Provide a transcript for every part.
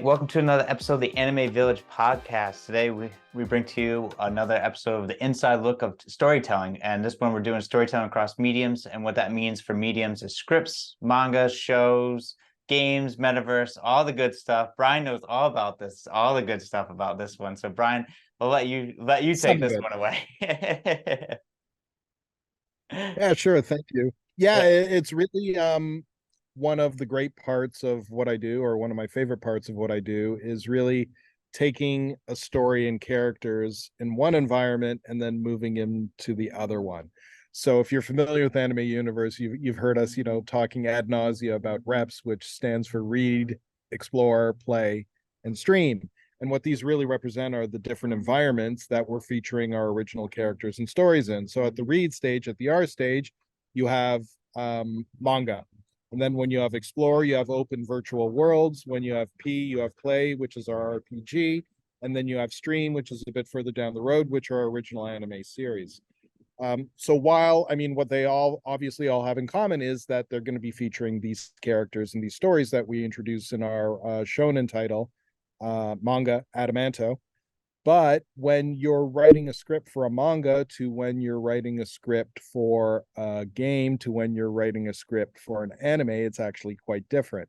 welcome to another episode of the Anime Village podcast. Today we bring to you another episode of the inside look of storytelling, and this one we're doing storytelling across mediums, and what that means for mediums is scripts, manga, shows, games, metaverse, all the good stuff. Bryan knows all about this, all the good stuff about this one. So Bryan, I'll let you take this one away. Yeah, sure. Thank you. Yeah, it's really one of the great parts of what I do, or one of my favorite parts of what I do, is really taking a story and characters in one environment and then moving them to the other one. So if you're familiar with Anime Universe, you've heard us, talking ad nausea about reps, which stands for read, explore, play, and stream. And what these really represent are the different environments that we're featuring our original characters and stories in. So at the read stage, at the R stage, you have manga. And then when you have explore, you have open virtual worlds. When you have P, you have play, which is our RPG. And then you have stream, which is a bit further down the road, which are our original anime series. So while, what they all obviously all have in common is that they're going to be featuring these characters and these stories that we introduce in our shonen title, manga Adamanto. But when you're writing a script for a manga, to when you're writing a script for a game, to when you're writing a script for an anime, it's actually quite different.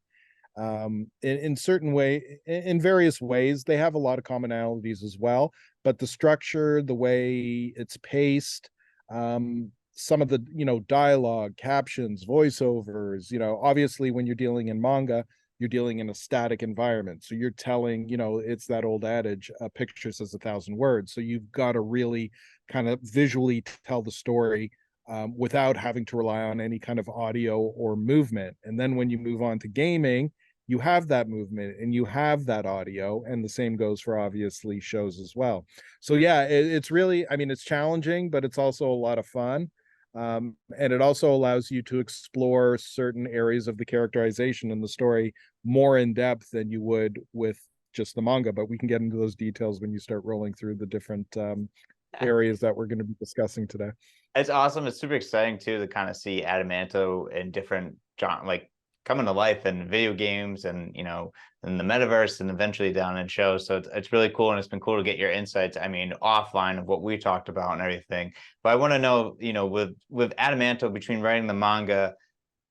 In certain way, in various ways, they have a lot of commonalities as well, but the structure, the way it's paced, some of the dialogue, captions, voiceovers, obviously when you're dealing in manga, you're dealing in a static environment. So you're telling, it's that old adage, a picture says 1,000 words. So you've got to really kind of visually tell the story without having to rely on any kind of audio or movement. And then when you move on to gaming, you have that movement and you have that audio, and the same goes for obviously shows as well. So yeah, it's really, it's challenging, but it's also a lot of fun. And it also allows you to explore certain areas of the characterization in the story more in depth than you would with just the manga. But we can get into those details when you start rolling through the different areas that we're going to be discussing today. It's awesome. It's super exciting too to kind of see Adamanto in different like coming to life in video games, and in the metaverse, and eventually down in shows. So it's really cool, and it's been cool to get your insights, offline of what we talked about and everything. But I want to know, with Adamanto, between writing the manga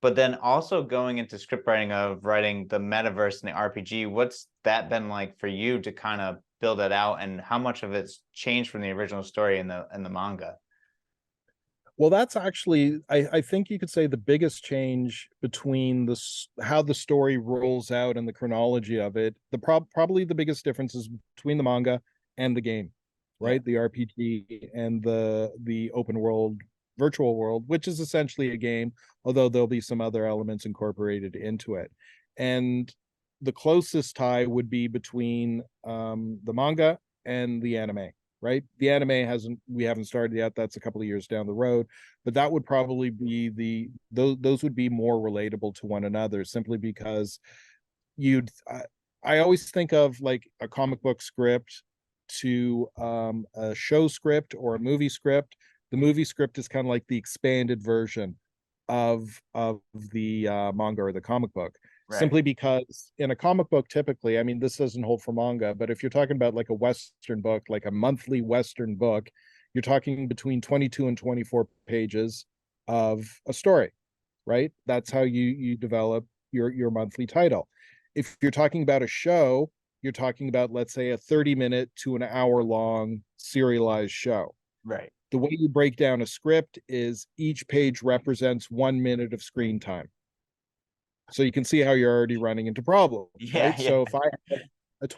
but then also going into script writing of writing the metaverse and the RPG, what's that been like for you to kind of build it out, and how much of it's changed from the original story in the manga? Well, that's actually, I think you could say, the biggest change between how the story rolls out and the chronology of it. Probably the biggest difference is between the manga and the game, right? The RPG and the open world, virtual world, which is essentially a game, although there'll be some other elements incorporated into it. And the closest tie would be between the manga and the anime. Right, the anime we haven't started yet. That's a couple of years down the road, but that would probably be those would be more relatable to one another, simply because I always think of like a comic book script to a show script or a movie script. The movie script is kind of like the expanded version of the manga or the comic book. Right. Simply because in a comic book, typically, this doesn't hold for manga, but if you're talking about like a Western book, like a monthly Western book, you're talking between 22 and 24 pages of a story, right? That's how you develop your monthly title. If you're talking about a show, you're talking about, let's say, a 30-minute to an hour long serialized show. Right. The way you break down a script is each page represents 1 minute of screen time. So you can see how you're already running into problems, right? So if I have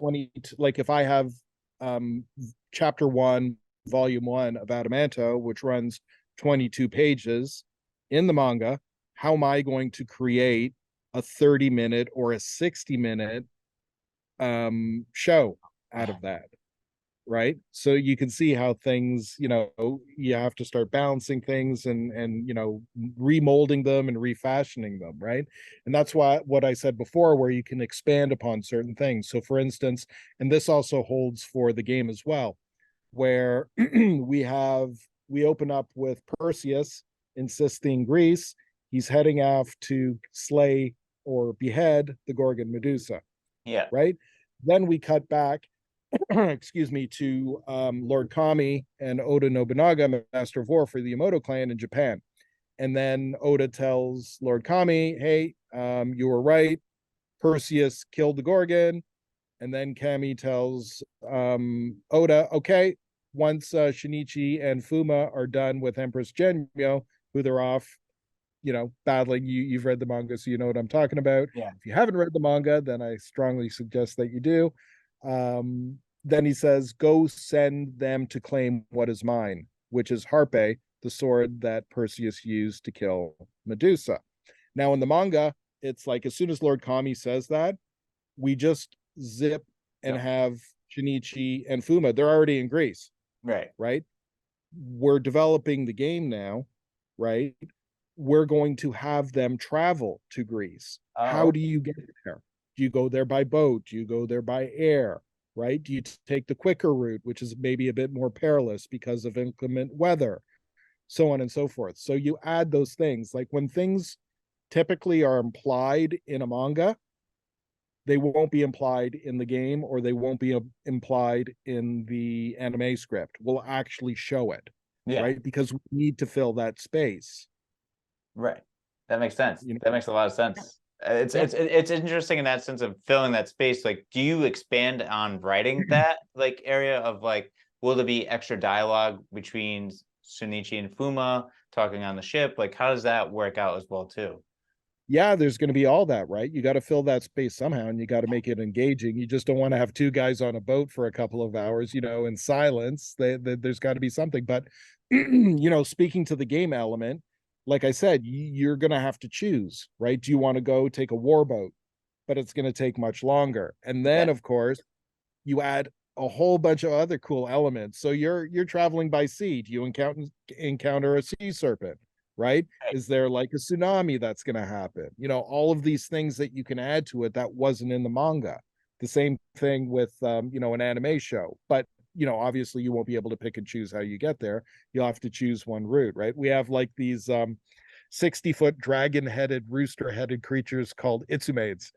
if I have chapter 1, volume 1 of Adamanto, which runs 22 pages in the manga, how am I going to create a 30-minute or a 60-minute show out of that? Right, so you can see how things, you have to start balancing things and remolding them and refashioning them, right? And that's what I said before, where you can expand upon certain things. So for instance, and this also holds for the game as well, where we open up with Perseus in Sistine, Greece. He's heading off to slay or behead the Gorgon Medusa. Yeah. Right. Then we cut back, excuse me, to Lord Kami and Oda Nobunaga, Master of War for the Yamato clan in Japan. And then Oda tells Lord Kami, hey, you were right. Perseus killed the Gorgon. And then Kami tells Oda, okay, once Shinichi and Fuma are done with Empress Genmyo, who they're off, battling. You've read the manga, so you know what I'm talking about. Yeah. If you haven't read the manga, then I strongly suggest that you do. Then he says, go send them to claim what is mine, which is Harpe, the sword that Perseus used to kill Medusa. Now, in the manga, it's like as soon as Lord Kami says that, we just zip and Yep. have Shinichi and Fuma. They're already in Greece, Right. right? We're developing the game now, right? We're going to have them travel to Greece. How Oh, do you get there? Do you go there by boat? Do you go there by air? Right? Do you take the quicker route, which is maybe a bit more perilous because of inclement weather, so on and so forth? So you add those things. Like when things typically are implied in a manga, they won't be implied in the game, or they won't be implied in the anime script. We'll actually show it, yeah. right? Because we need to fill that space. Right. That makes sense. You know? That makes a lot of sense. It's Yeah. it's interesting in that sense of filling that space. Like, do you expand on writing that like area of like, will there be extra dialogue between Shinichi and Fuma talking on the ship? Like, how does that work out as well too? Yeah, there's going to be all that, right? You got to fill that space somehow, and you got to make it engaging. You just don't want to have two guys on a boat for a couple of hours, in silence. There's got to be something. But speaking to the game element, like I said, you're going to have to choose, right? Do you want to go take a war boat? But it's going to take much longer. And then, Yeah. of course, you add a whole bunch of other cool elements. So you're traveling by sea. Do you encounter a sea serpent, right? Right. Is there like a tsunami that's going to happen? All of these things that you can add to it that wasn't in the manga. The same thing with an anime show, but obviously you won't be able to pick and choose how you get there. You'll have to choose one route, right? We have like these 60-foot dragon-headed, rooster-headed creatures called Itsumades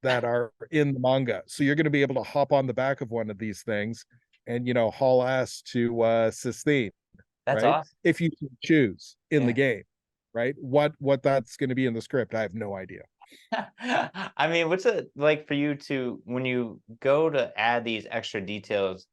that are in the manga. So you're going to be able to hop on the back of one of these things and haul ass to Sistine, That's right? awesome. If you choose in the Yeah. game, right? What that's going to be in the script, I have no idea. I mean, what's it like for you to when you go to add these extra details,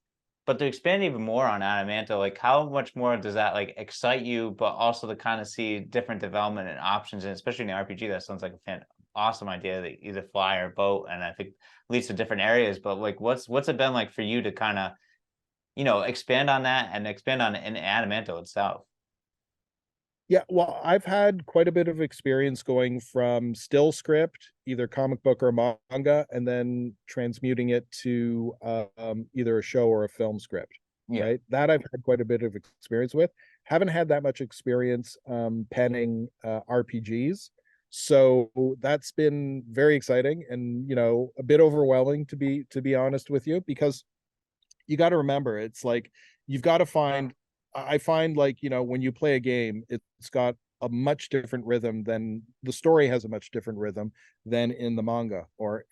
but to expand even more on Adamanto, like how much more does that like excite you, but also to kind of see different development and options, and especially in the RPG, that sounds like a awesome idea that either fly or boat, and I think leads to different areas. But like, what's it been like for you to kind of expand on that and expand on in Adamanto itself? Yeah, well, I've had quite a bit of experience going from still script, either comic book or manga, and then transmuting it to either a show or a film script, Yeah. right? That I've had quite a bit of experience with. Haven't had that much experience penning RPGs. So that's been very exciting and a bit overwhelming to be honest with you, because you got to remember it's like you've got to find. I find like when you play a game, it's got a much different rhythm than the story has a much different rhythm than in the manga or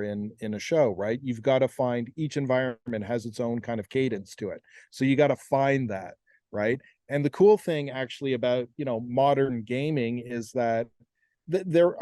in a show, right? You've got to find each environment has its own kind of cadence to it, so you got to find that, right? And the cool thing actually about modern gaming is that they're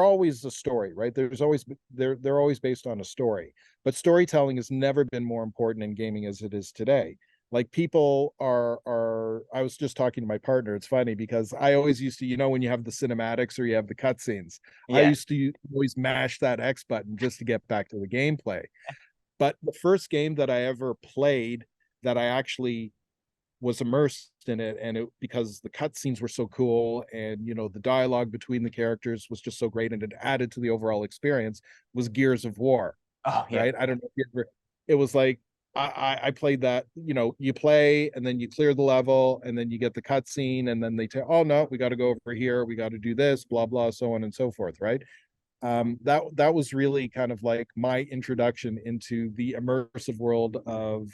always a story, right? They're always based on a story, but storytelling has never been more important in gaming as it is today. Like people are I was just talking to my partner. It's funny because I always used to, when you have the cinematics or you have the cutscenes, I Yeah. used to always mash that X button just to get back to the gameplay. But the first game that I ever played that I actually was immersed in it, and it because the cutscenes were so cool, and the dialogue between the characters was just so great, and it added to the overall experience, was Gears of War, Oh yeah. right? I don't know if you ever, it was like I played that. You play and then you clear the level and then you get the cutscene and then they tell, oh no, we got to go over here, we got to do this, blah blah, so on and so forth, right? That was really kind of like my introduction into the immersive world of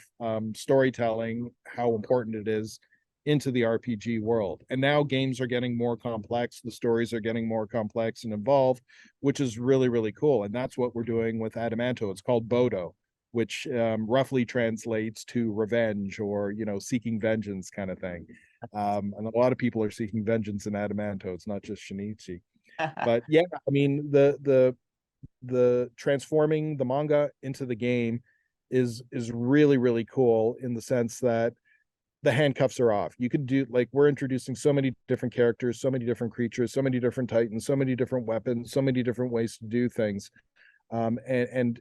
storytelling, how important it is into the RPG world. And now games are getting more complex, the stories are getting more complex and involved, which is really, really cool. And that's what we're doing with Adamanto. It's called Bodo, which roughly translates to revenge, or seeking vengeance kind of thing. And a lot of people are seeking vengeance in Adamanto. It's not just Shinichi. But yeah, I mean, the transforming the manga into the game is really, really cool, in the sense that the handcuffs are off. You can do, like, we're introducing so many different characters, so many different creatures, so many different titans, so many different weapons, so many different ways to do things, and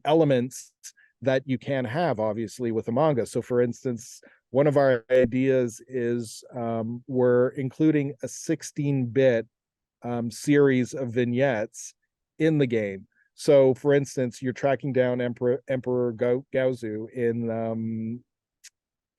elements that you can have, obviously, with a manga. So for instance, one of our ideas is, we're including a 16-bit series of vignettes in the game. So for instance, you're tracking down Emperor Gaozu in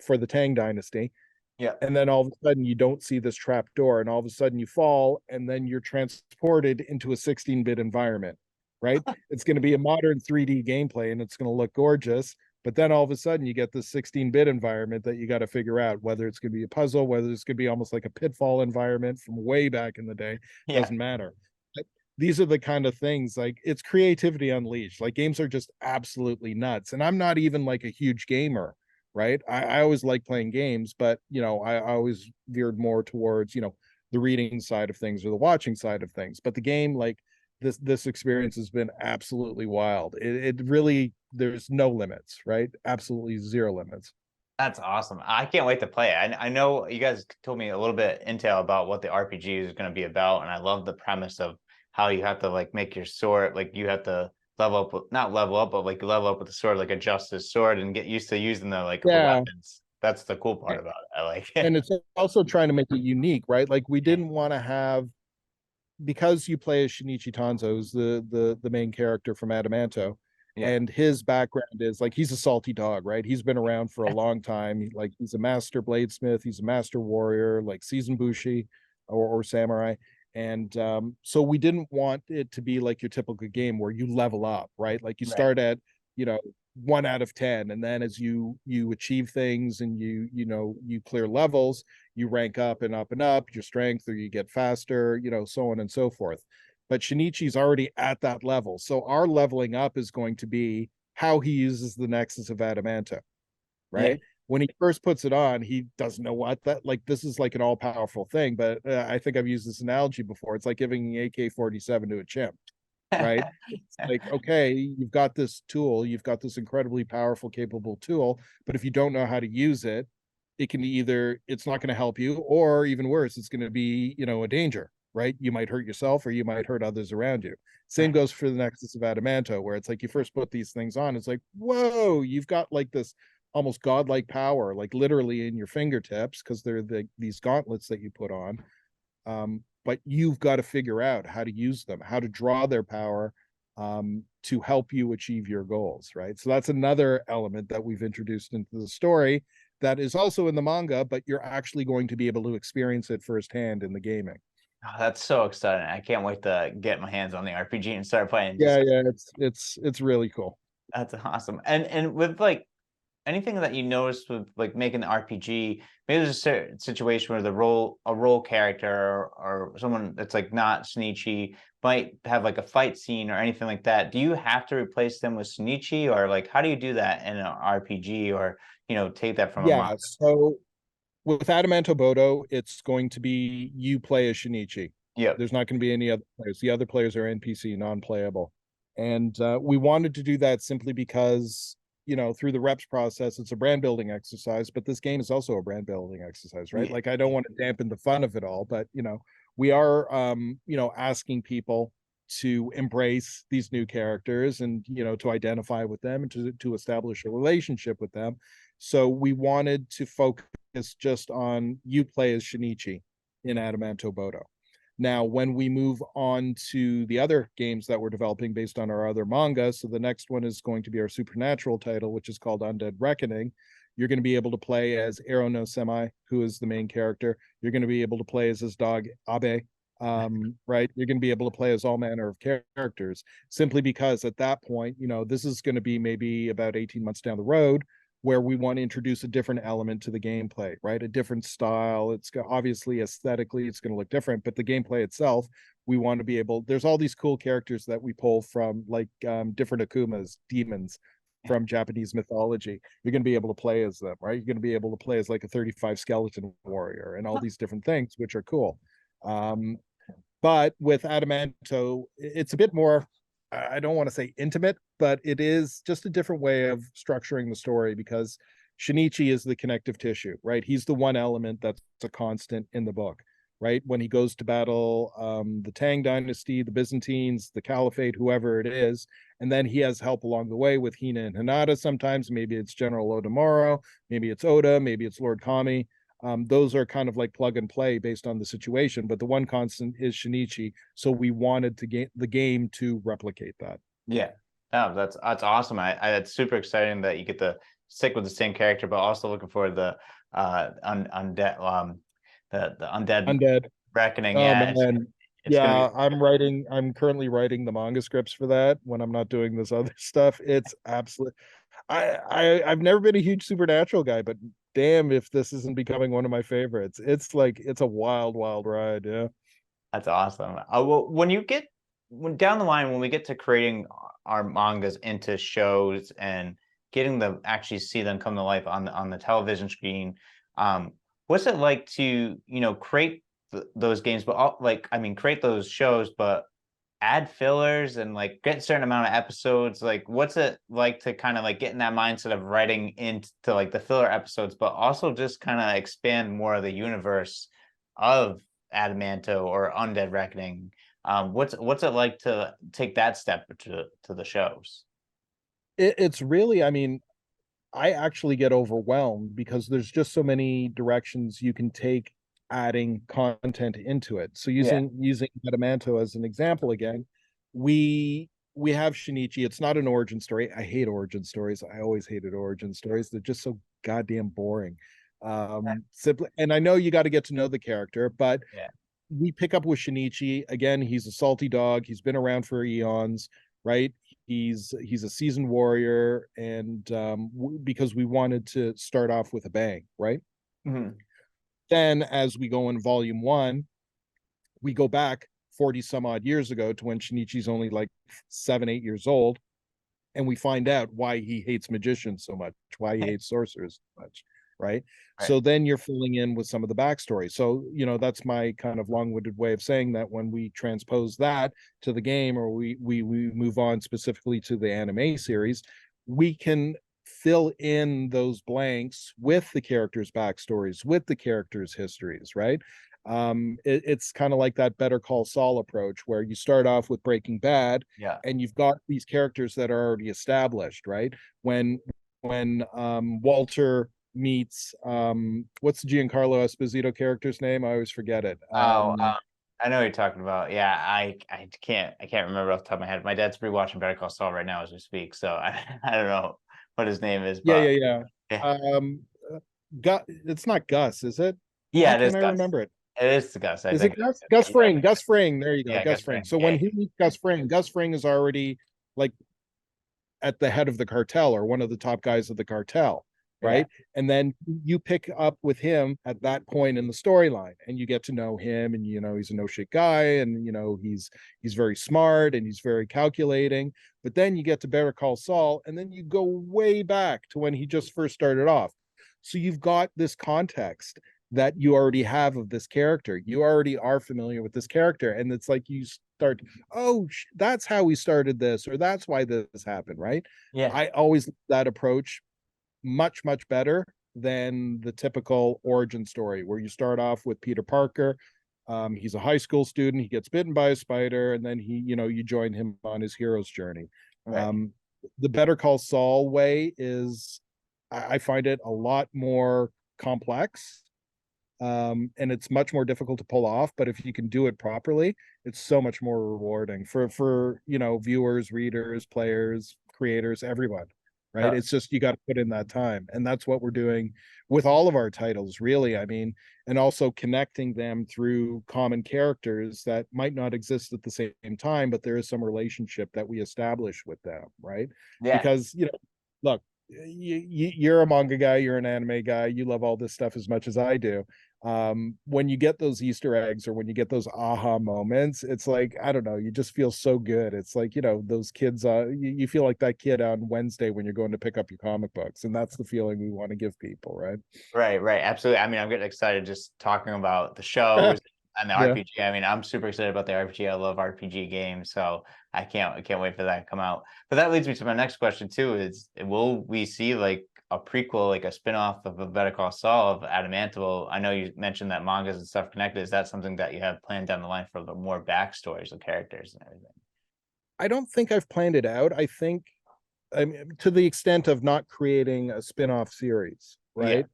for the Tang Dynasty. Yeah. And then all of a sudden you don't see this trap door, and all of a sudden you fall, and then you're transported into a 16-bit environment, right? It's going to be a modern 3D gameplay, and it's going to look gorgeous. But then all of a sudden you get this 16-bit environment that you got to figure out whether it's going to be a puzzle, whether it's going to be almost like a pitfall environment from way back in the day. Yeah. Doesn't matter. These are the kind of things, like, it's creativity unleashed. Like, games are just absolutely nuts. And I'm not even like a huge gamer, right? I always like playing games, but I always veered more towards, the reading side of things or the watching side of things. But the game, like, this experience has been absolutely wild. It really, there's no limits, right? Absolutely zero limits. That's awesome. I can't wait to play it. I know you guys told me a little bit intel about what the RPG is going to be about, and I love the premise of how you have to like make your sword, like you have to level up, not level up, but like level up with the sword, like adjust the sword and get used to using the Yeah. weapons. That's the cool part about it. I like it. And it's also trying to make it unique, right? Like, we Yeah. didn't want to have, because you play as Shinichi Tanzo, who's the main character from Adamanto, Yeah. and his background is like, he's a salty dog, right? He's been around for a long time. Like, he's a master bladesmith, he's a master warrior, like seasoned bushi, or samurai. And so we didn't want it to be like your typical game where you level up, right? Like, you Right. start at, you know 1 out of 10, and then as you achieve things, and you clear levels, you rank up and up and up your strength, or you get faster, so on and so forth. But Shinichi's already at that level, so our leveling up is going to be how he uses the Nexus of Adamanto, Yeah. right? When he first puts it on, he doesn't know what that, like, this is like an all-powerful thing. But I think I've used this analogy before. It's like giving an AK-47 to a chimp, right? It's like, okay, you've got this tool, you've got this incredibly powerful, capable tool, but if you don't know how to use it, it can either, it's not going to help you, or even worse, it's going to be, a danger, right? You might hurt yourself, or you might hurt others around you. Same Right. goes for the Nexus of Adamanto, where it's like, you first put these things on, it's like, whoa, you've got like this almost godlike power, like literally in your fingertips, because they're these gauntlets that you put on. But you've got to figure out how to use them, how to draw their power, to help you achieve your goals, right? So that's another element that we've introduced into the story that is also in the manga, but you're actually going to be able to experience it firsthand in the gaming. Oh, that's so exciting. I can't wait to get my hands on the RPG and start playing. Yeah, Just yeah, it's really cool. that's awesome. And with like anything that you noticed with like making the RPG, maybe there's a certain situation where a role character or someone that's like not Shinichi might have like a fight scene or anything like that. Do you have to replace them with Shinichi, or like how do you do that in an RPG, or take that from a Yeah, manga? so with Adamanto Bodo, it's going to be you play as Shinichi. Yep. There's not going to be any other players. The other players are NPC, non-playable. And we wanted to do that simply because, through the reps process, it's a brand building exercise, but this game is also a brand building exercise, right? Yeah. Like, I don't want to dampen the fun of it all, but, we are, asking people to embrace these new characters, and, to identify with them, and to establish a relationship with them. So we wanted to focus just on you play as Shinichi in Adamanto Bodo. Now, when we move on to the other games that we're developing based on our other manga, so the next one is going to be our supernatural title, which is called Undead Reckoning. You're going to be able to play as Ero no Semi, who is the main character. You're going to be able to play as his dog Abe, right? You're going to be able to play as all manner of characters, simply because at that point, this is going to be maybe about 18 months down the road, where we want to introduce a different element to the gameplay, right? A different style. It's obviously aesthetically, it's going to look different, but the gameplay itself, we want to be able, there's all these cool characters that we pull from, like different Akumas, demons from Japanese mythology. You're going to be able to play as them, right? You're going to be able to play as like a 35 skeleton warrior and all these different things, which are cool. But with Adamanto, it's a bit more, I don't want to say intimate, but it is just a different way of structuring the story because Shinichi is the connective tissue, right? He's the one element that's a constant in the book, right? When he goes to battle the Tang Dynasty, the Byzantines, the Caliphate, whoever it is, and then he has help along the way with Hina and Hinata sometimes. Maybe it's General Odamaro, maybe it's Oda, maybe it's Lord Kami. Those are kind of like plug and play based on the situation, but the one constant is Shinichi. So we wanted to get the game to replicate that. Yeah, oh, that's awesome. It's super exciting that you get to stick with the same character, but also looking for the undead the Undead. reckoning. Oh Yeah, man. it's gonna Yeah, be I'm currently writing the manga scripts for that when I'm not doing this other stuff. It's absolute. I've never been a huge supernatural guy, but damn if this isn't becoming one of my favorites. It's like it's a wild, wild ride. Yeah. that's awesome. Well, when down the line when we get to creating our mangas into shows and getting them actually see them come to life on the television screen, um, what's it like to create those games, but like I mean create those shows, but add fillers and like get a certain amount of episodes? Like what's it like to kind of like get in that mindset of writing into like the filler episodes, but also just kind of expand more of the universe of Adamanto or Undead Reckoning? What's it like to take that step to the shows? It's really, I mean, I actually get overwhelmed because there's just so many directions you can take adding content into it. So Yeah. using Adamanto as an example again, we have Shinichi. It's not an origin story. I hate origin stories. I always hated origin stories. They're just so goddamn boring. Simply, and I know you got to get to know the character, but Yeah. we pick up with Shinichi again. He's a salty dog. He's been around for eons, right? He's a seasoned warrior, and because we wanted to start off with a bang, right? Mhm. Then as we go in volume one, we go back 40 some odd years ago to when Shinichi's only like 7, 8 years old, and we find out why he hates magicians so much, why he hates sorcerers so much, right? Right. So then you're filling in with some of the backstory. So, that's my kind of long-winded way of saying that when we transpose that to the game, or we move on specifically to the anime series, we can fill in those blanks with the characters' backstories, with the characters' histories, right? It's kind of like that Better Call Saul approach where you start off with Breaking Bad Yeah. and you've got these characters that are already established, right? When Walter meets what's the Giancarlo Esposito character's name? I always forget it. Oh, I know what you're talking about. Yeah, I can't remember off the top of my head. My dad's rewatching Better Call Saul right now as we speak, so I don't know what his name is, Yeah, but yeah, yeah, yeah. Gus, it's not Gus, is it? Why yeah, it is can't I Gus. remember it? It is Gus. I Is it think. Gus? Gus Yeah, Fring. Gus Fring. There you go. yeah, Gus Gus Fring. Fring. So Yeah, when he meets Gus Fring is already like at the head of the cartel or one of the top guys of the cartel, yeah, right? And then you pick up with him at that point in the storyline and you get to know him, and he's a no shit guy, and he's very smart and he's very calculating. But then you get to Better Call Saul, and then you go way back to when he just first started off. So you've got this context that you already have of this character. You already are familiar with this character, and it's like you start, oh, that's how we started this, or that's why this happened, right? yeah, I always that approach much, much better than the typical origin story where you start off with Peter Parker. He's a high school student. He gets bitten by a spider, and then you join him on his hero's journey. right. Um, the Better Call Saul way is, I find it a lot more complex, and it's much more difficult to pull off. But if you can do it properly, it's so much more rewarding for viewers, readers, players, creators, everyone, right? Yeah, It's just you got to put in that time, and that's what we're doing with all of our titles, really. I mean, and also connecting them through common characters that might not exist at the same time, but there is some relationship that we establish with them, right? yeah, Because look, you're a manga guy, you're an anime guy, you love all this stuff as much as I do. When you get those Easter eggs or when you get those aha moments, it's like, I don't know, you just feel so good. It's like, those kids, you feel like that kid on Wednesday when you're going to pick up your comic books, and that's the feeling we want to give people, right? Right, right, absolutely. I mean, I'm getting excited just talking about the shows and the Yeah. RPG. I mean, I'm super excited about the RPG. I love RPG games, so I can't wait for that to come out. But that leads me to my next question too: is will we see like a prequel, like a spin-off of a Better Call Saul of Adamanto? I know you mentioned that mangas and stuff connected. Is that something that you have planned down the line for the more backstories of characters and everything? I don't think I've planned it out. I think, I mean, to the extent of not creating a spin-off series, Yeah, right?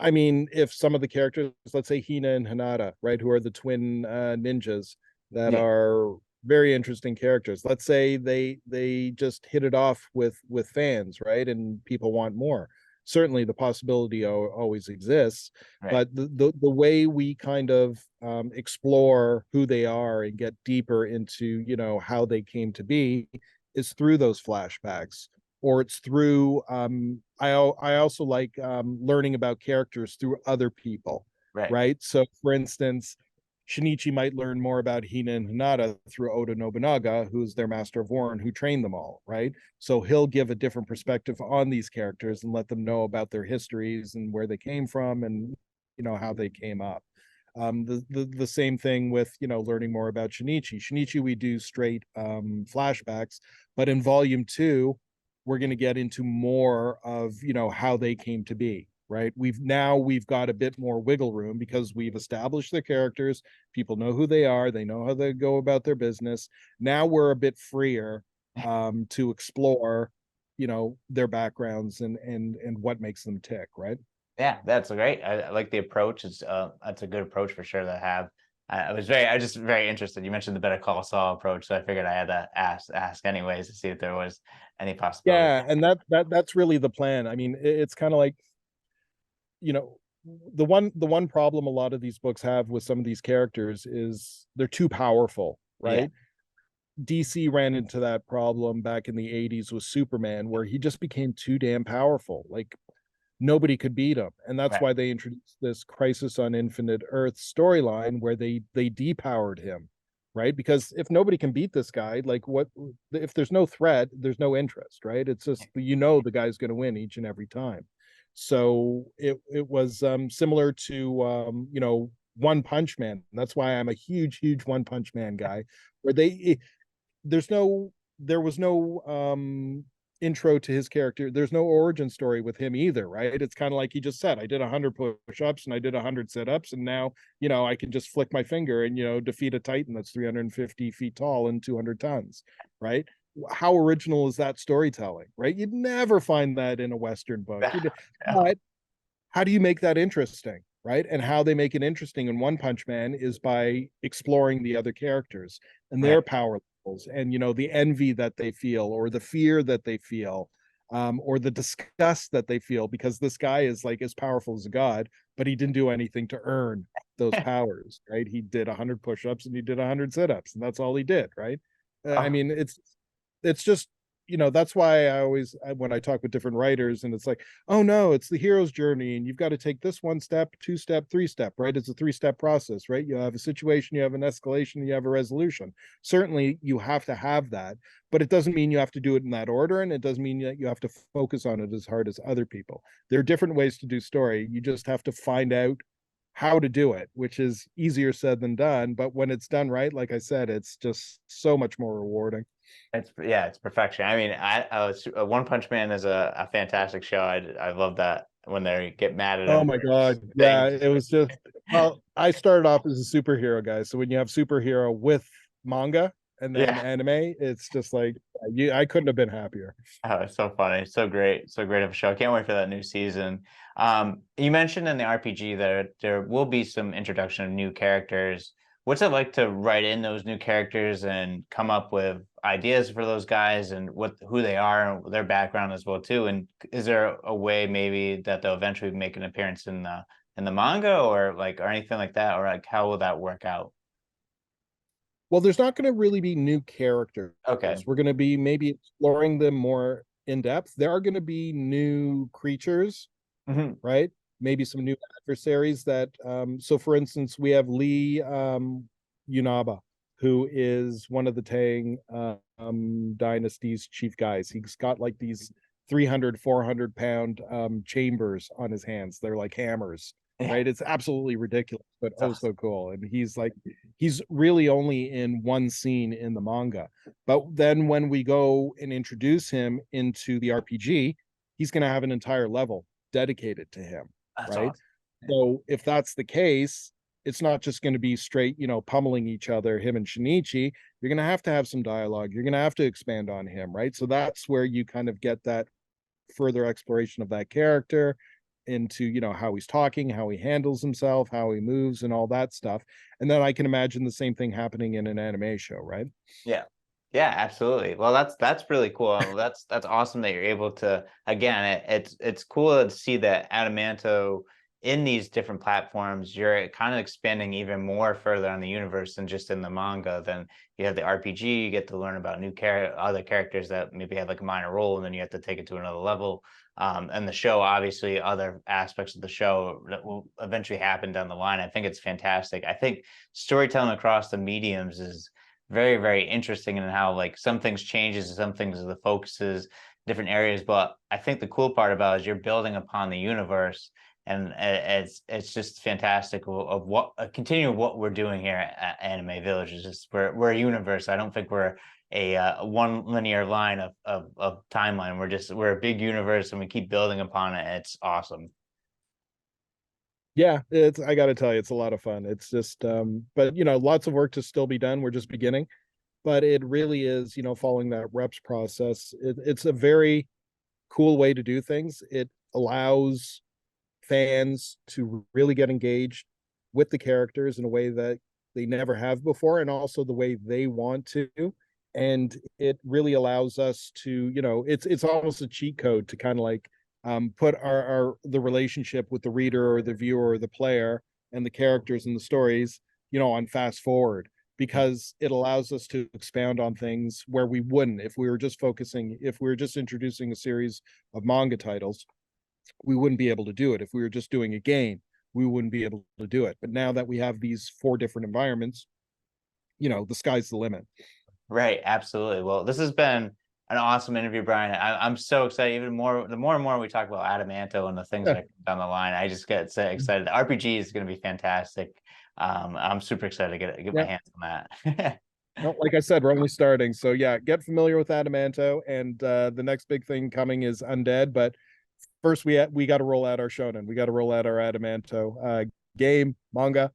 I mean, if some of the characters, let's say Hina and Hanada, right, who are the twin ninjas that yeah, are very interesting characters. Let's say they just hit it off with fans, right, and people want more. Certainly, the possibility always exists, right, but the way we kind of explore who they are and get deeper into how they came to be is through those flashbacks, or it's through I also like learning about characters through other people, right, right? So for instance, Shinichi might learn more about Hina and Hinata through Oda Nobunaga, who's their master of war and who trained them all, right? So he'll give a different perspective on these characters and let them know about their histories and where they came from and how they came up. The same thing with learning more about Shinichi. Shinichi we do straight flashbacks, but in volume 2 we're going to get into more of how they came to be, right? We've got a bit more wiggle room because we've established their characters, people know who they are, they know how they go about their business. Now we're a bit freer to explore their backgrounds and what makes them tick, right? yeah. That's great. I like the approach. It's that's a good approach for sure to have. I was just very interested. You mentioned the Better Call Saul approach, so I figured I had to ask anyways to see if there was any possibility. Yeah, and that's really the plan. I mean, it's kind of like, you know the one problem a lot of these books have with some of these characters is they're too powerful, Yeah, right? DC ran into that problem back in the 80s with Superman, where he just became too damn powerful. Like, nobody could beat him, and that's right. why they introduced this Crisis on Infinite Earth storyline where they depowered him, right? Because if nobody can beat this guy, like, what if there's no threat, there's no interest, right? It's just the guy's going to win each and every time. So it was similar to One Punch Man. That's why I'm a huge One Punch Man guy, where there was no intro to his character. There's no origin story with him either, right? It's kind of like he just said, I did 100 push-ups and I did 100 sit-ups, and now I can just flick my finger and defeat a titan that's 350 feet tall and 200 tons, right? How original is that storytelling, right? You'd never find that in a Western book. Yeah. But how do you make that interesting, right? And how they make it interesting in One Punch Man is by exploring the other characters and Right. their power levels, and the envy that they feel, or the fear that they feel, or the disgust that they feel because this guy is like as powerful as a god, but he didn't do anything to earn those powers, right? He did 100 push-ups and he did 100 sit-ups, and that's all he did, right? I Oh, mean, it's just that's why when I talk with different writers, and it's like, oh no, it's the hero's journey and you've got to take this one step, two step, three step, right? It's a three-step process, right? You have a situation, you have an escalation, you have a resolution. Certainly you have to have that, but it doesn't mean you have to do it in that order, and it doesn't mean that you have to focus on it as hard as other people. There are different ways to do story. You just have to find out how to do it, which is easier said than done, but when it's done right, like I said, it's just so much more rewarding. it's perfection. I mean, One Punch Man is a fantastic show. I love that when they get mad at Oh him my for God. Yeah, things. it was just, well, I started off as a superhero guy. So when you have superhero with manga and then Yeah. anime, it's just like, I couldn't have been happier. Oh, it's so funny. So great. So great of a show. I can't wait for that new season. You mentioned in the RPG that there will be some introduction of new characters. What's it like to write in those new characters and come up with ideas for those guys and who they are and their background as well too? And is there a way maybe that they'll eventually make an appearance in the manga or anything like that? Or like how will that work out? Well, there's not going to really be new characters. Okay. We're going to be maybe exploring them more in depth. There are going to be new creatures, Mhm. right? Maybe some new adversaries that so for instance, we have Lee Yunaba, who is one of the Tang dynasty's chief guys. He's got like these 300, 400 pound chambers on his hands. They're like hammers, Yeah, right? It's absolutely ridiculous, but it's oh awesome. so cool. And he's really only in one scene in the manga. But then when we go and introduce him into the RPG, he's going to have an entire level dedicated to him, That's right? awesome. So if that's the case, it's not just going to be straight, pummeling each other, him and Shinichi. You're going to have some dialogue. You're going to have to expand on him, right? So that's where you kind of get that further exploration of that character into, how he's talking, how he handles himself, how he moves, and all that stuff. And then I can imagine the same thing happening in an anime show, right? Yeah. Yeah, absolutely. Well, that's really cool. That's awesome that you're able to, again, it's cool to see that Adamanto in these different platforms, you're kind of expanding even more further on the universe than just in the manga. Then you have the RPG, you get to learn about other characters that maybe have like a minor role, and then you have to take it to another level. And the show, obviously, other aspects of the show that will eventually happen down the line. I think it's fantastic. I think storytelling across the mediums is very, very interesting in how like some things changes and some things are the focuses, different areas. But I think the cool part about it is you're building upon the universe, and it's just fantastic of what continue what we're doing here at Anime Village. Is just we're a universe. I don't think we're a one linear line of timeline. We're a big universe, and we keep building upon it. It's awesome. Yeah, it's I got to tell you, it's a lot of fun. It's just but lots of work to still be done. We're just beginning, but it really is, following that reps process. It's a very cool way to do things. It allows fans to really get engaged with the characters in a way that they never have before, and also the way they want to. And it really allows us to, it's almost a cheat code to kind of like put our the relationship with the reader or the viewer or the player and the characters and the stories, on fast forward, because it allows us to expound on things where we wouldn't if we were just introducing a series of manga titles. We wouldn't be able to do it. If we were just doing a game, we wouldn't be able to do it. But now that we have these four different environments, the sky's the limit. Right, absolutely. Well, this has been an awesome interview, Brian. I'm so excited. Even more, the more and more we talk about Adamanto and the things Yeah. that come down the line, I just get so excited. The RPG is going to be fantastic. I'm super excited to get my Yeah. hands on that. No, like I said, we're only starting. So yeah, get familiar with Adamanto, and the next big thing coming is Undead. But first, we got to roll out our shonen. We got to roll out our Adamanto game, manga,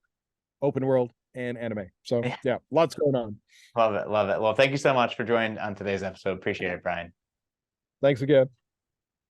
open world, and anime. So Yeah, yeah, lots going on. love it, love it. Well, thank you so much for joining on today's episode. Appreciate it, Brian. Thanks again.